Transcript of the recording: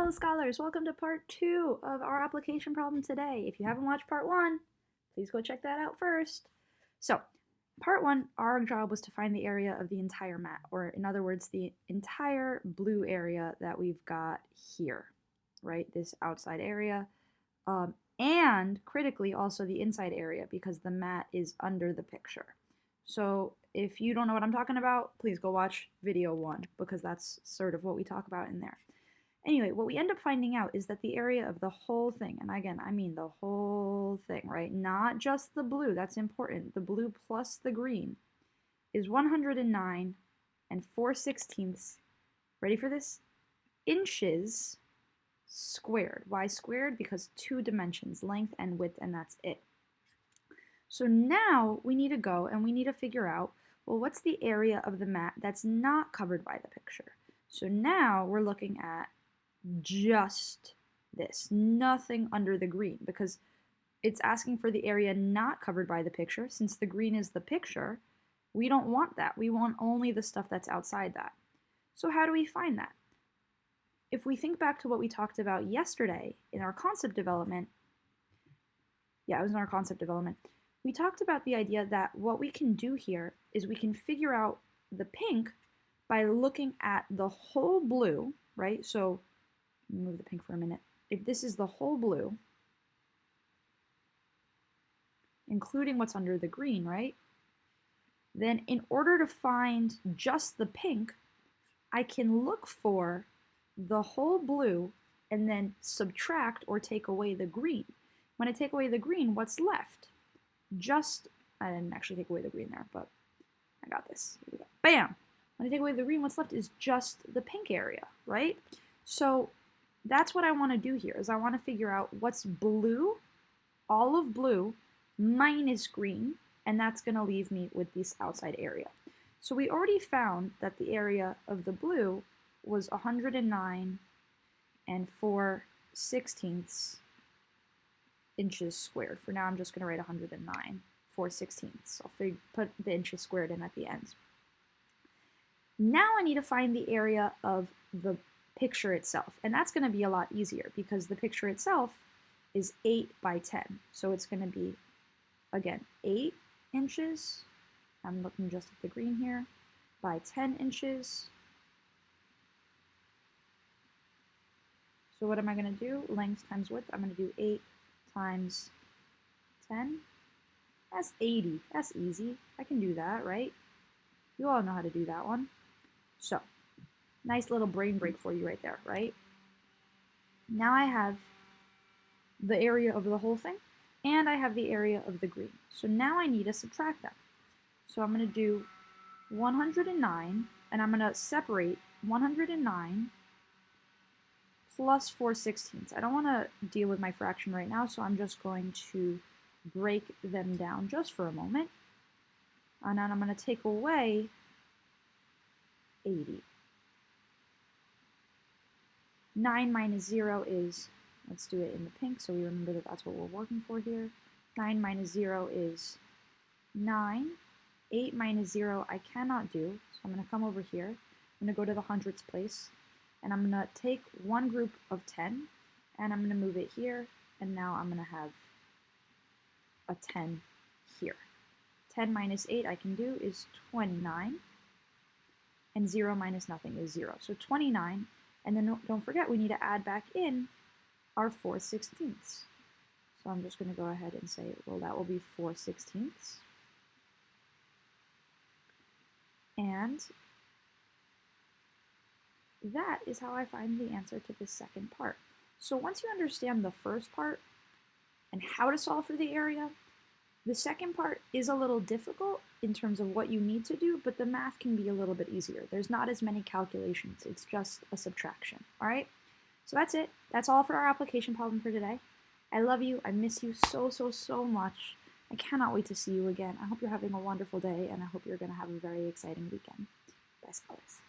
Hello scholars, welcome to part 2 of our application problem today. If you haven't watched part 1, please go check that out first. So, part 1, our job was to find the area of the entire mat, or in other words, the entire blue area that we've got here, right? This outside area, and critically also the inside area because the mat is under the picture. So if you don't know what I'm talking about, please go watch video 1 because that's sort of what we talk about in there. Anyway, what we end up finding out is that the area of the whole thing, and again, I mean the whole thing, right? Not just the blue, that's important. The blue plus the green is 109 and 4/16, ready for this? Inches squared. Why squared? Because 2 dimensions, length and width, and that's it. So now we need to go and we need to figure out, well, what's the area of the mat that's not covered by the picture? So now we're looking at just this, nothing under the green, because it's asking for the area not covered by the picture. Since the green is the picture, we don't want that. We want only the stuff that's outside that. So how do we find that? If we think back to what we talked about yesterday in our concept development, it was in our concept development, we talked about the idea that what we can do here is we can figure out the pink by looking at the whole blue, right? So move the pink for a minute. If this is the whole blue, including what's under the green, right? Then in order to find just the pink, I can look for the whole blue and then subtract or take away the green. When I take away the green, what's left? I didn't actually take away the green there, but I got this. Here we go. Bam! When I take away the green, what's left is just the pink area, right? So that's what I want to do here, is I want to figure out what's blue, all of blue, minus green, and that's going to leave me with this outside area. So we already found that the area of the blue was 109 and 4/16 inches squared. For now, I'm just going to write 109, 4/16. I'll put the inches squared in at the end. Now I need to find the area of the picture itself, and that's going to be a lot easier because the picture itself is 8 by 10. So it's going to be, again, 8 inches, I'm looking just at the green here, by 10 inches. So what am I going to do? Length times width. I'm going to do 8 times 10. That's 80. That's easy. I can do that, right? You all know how to do that one. So, nice little brain break for you right there, right? Now I have the area of the whole thing, and I have the area of the green. So now I need to subtract them. So I'm going to do 109, and I'm going to separate 109 plus 4/16. I don't want to deal with my fraction right now, so I'm just going to break them down just for a moment. And then I'm going to take away 80. 9 minus 0 is, let's do it in the pink so we remember that that's what we're working for here. 9 minus 0 is 9. 8 minus 0 I cannot do, so I'm going to come over here. I'm going to go to the hundredths place, and I'm going to take one group of 10, and I'm going to move it here, and now I'm going to have a 10 here. 10 minus 8 I can do is 29, and 0 minus nothing is 0. So 29, and then don't forget we need to add back in our 4/16. So I'm just going to go ahead and say, well, that will be 4/16. And that is how I find the answer to the second part. So once you understand the first part and how to solve for the area, the second part is a little difficult in terms of what you need to do, but the math can be a little bit easier. There's not as many calculations. It's just a subtraction, all right? So that's it. That's all for our application problem for today. I love you. I miss you so, so, so much. I cannot wait to see you again. I hope you're having a wonderful day, and I hope you're going to have a very exciting weekend. Bye, scholars.